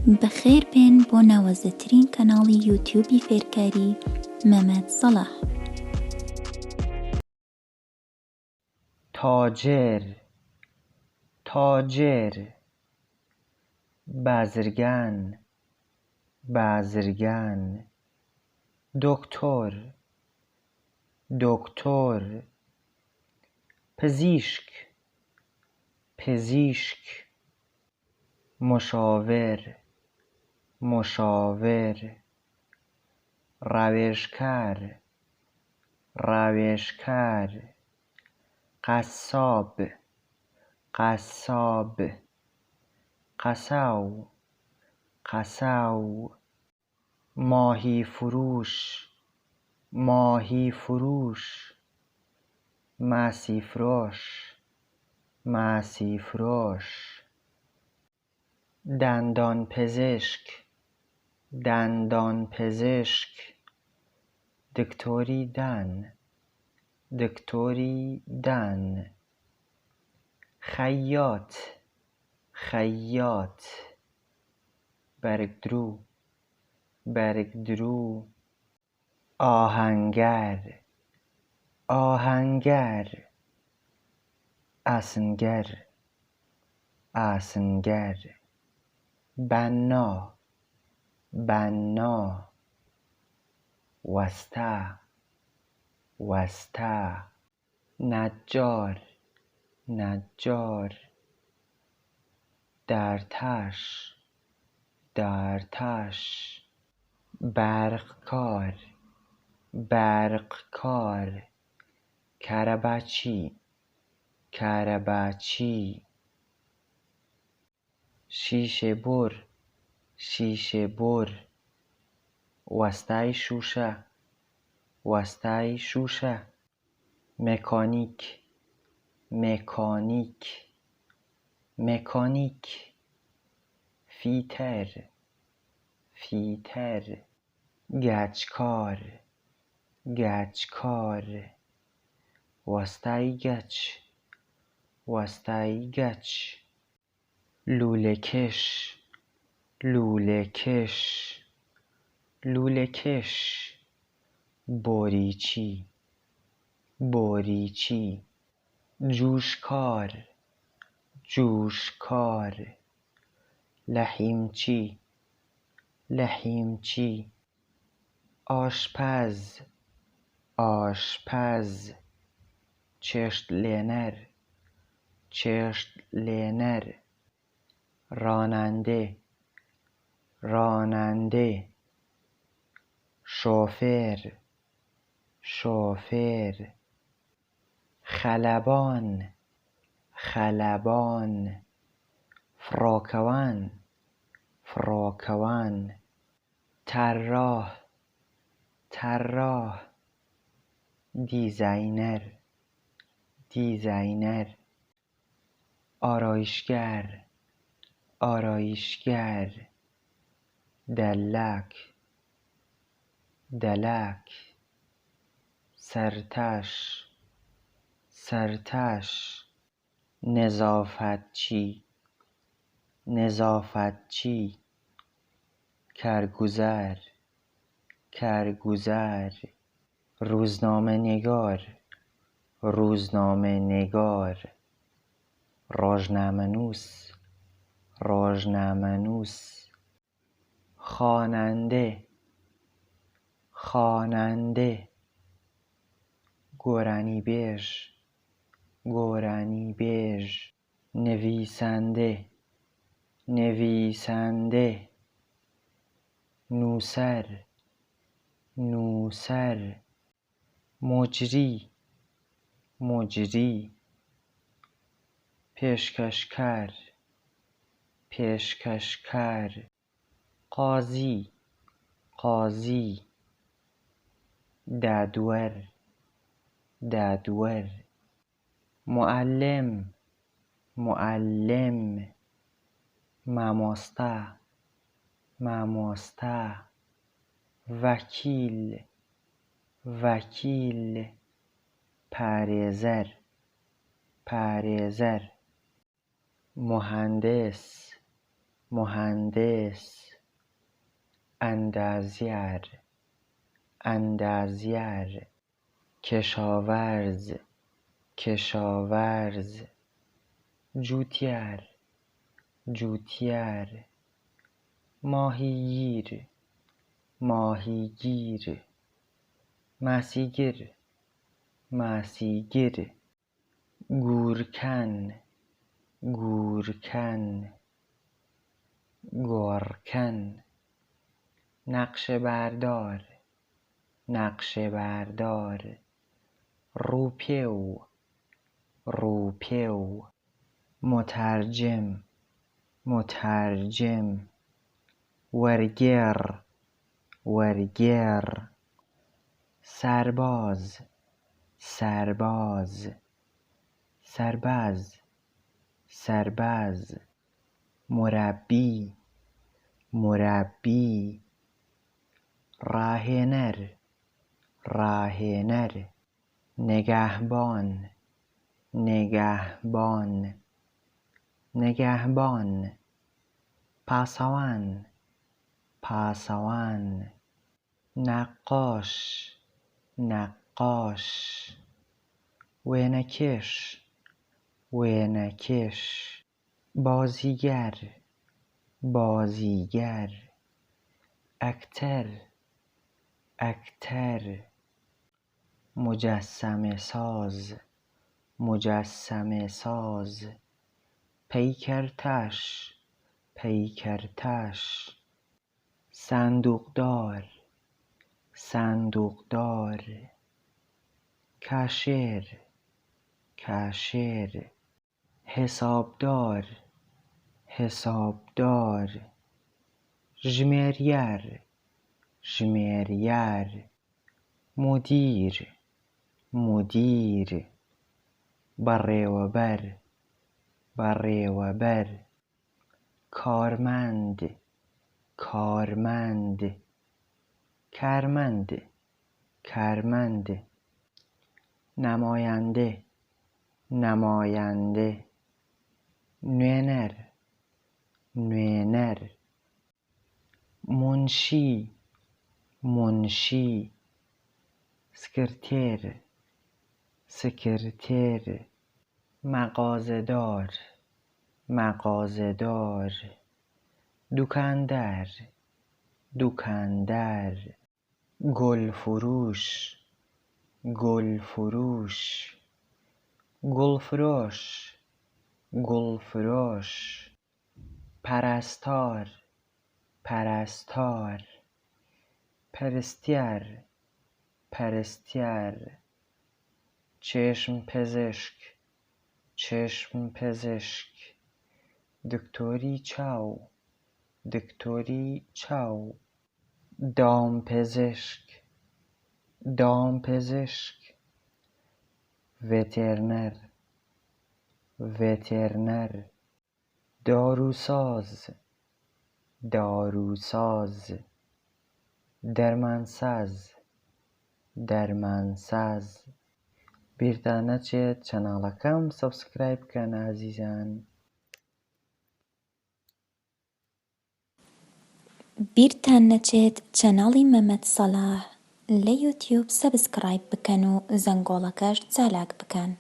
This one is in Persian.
بەخێر بێن بۆ ناوەزەترین کەناڵی یوتیوبی فێرکاری مەمەد سەلاح. تاجر، تاجر. بازرگان، بازرگان. دکتر، دکتر. پزشک، پزشک. مشاور، مشاور. روشگر، روشگر. قصاب، قصاب. قصو، قصو. ماهی فروش، ماهی فروش. معصی فروش، معصی فروش. دندان پزشک، دندان پزشک. دکتری دن، دکتری دن. خیاط، خیاط. برگدرو، برگدرو. آهنگر، آهنگر. آسنگر، آسنگر. بنا، بنا. وسطی، وسطی. نجار، نجار. درتش، درتش. برقکار، برقکار. کربچی، کربچی. شیشه بر، شیشه بر. وسطی شوشه، وسطی شوشه. مکانیک، مکانیک، مکانیک. فیتر، فیتر. گچکار، گچکار. وسطی گچ، وسطی گچ. لوله کش، لوله کش، لوله کش. بریچی، بریچی. جوشکار، جوشکار. لحیمچی، لحیمچی. آشپز، آشپز. چشتلنر، چشتلنر. راننده، راننده. شوفر، شوفر. خلبان، خلبان. فراکوان، فراکوان. طراح، طراح. دیزاینر، دیزاینر. آرایشگر، آرایشگر. دلک، دلک. سرتش، سرتش. نظافتچی، نظافتچی. کرگزر، کرگزر. روزنامه نگار، روزنامه نگار. راجنامه‌نویس، راجنامه‌نویس. خواننده، خواننده. گورانیبیج، گورانیبیج. نویسنده، نویسنده. نوسر، نوسر. مجری، مجری. پیشکشگر، پیشکشگر. قاضی، قاضی. دادور، دادور. معلم، معلم. مامۆستا، مامۆستا. وەکیل، وەکیل. پارێزەر، پارێزەر. مهندس، مهندس اندازیار اندازیار کشاورز کشاورز جوتیار جوتیار ماهیگیر ماهیگیر مسیگر مسیگر گورکن گورکن گرکن نقشه بردار نقشه بردار روپیو روپیو مترجم مترجم ورگر ورگر سرباز سرباز سرباز سرباز مربی مربی راهنر راهنر نگهبان نگهبان نگهبان پاسوان پاسوان نقاش نقاش وینکش وینکش بازیگر بازیگر اکتر اکتر مجسمه ساز مجسمه ساز پیکرتش پیکرتش صندوقدار صندوقدار کاشیر کاشیر حسابدار حسابدار ژمێریار ژمێریار مدیر مدیر بەڕێوەبەر بەڕێوەبەر کارمەند کارمەند کارمەند کارمەند نماینده نماینده نوێنەر نوێنەر منشی منشی سکرتێر سکرتێر مغازه‌دار مغازه‌دار دوکاندار دوکاندار گلفروش گلفروش گلفروش گلفروش پرستار پرستار پرستیار پرستیار چشم پزشک چشم پزشک دکتری چاو دکتری چاو دامپزشک دامپزشک وترنر وترنر داروساز داروساز درمانساز درمانساز بیرتان نەچێت چەناڵەکەم سەبسکرایب بکەن ئازیزان. بیرتان نەچێت چەناڵی مەمەد سەلاح لە یوتیوب سەبسکرایب بکەن و زەنگۆڵەکەش چالاک بکەن.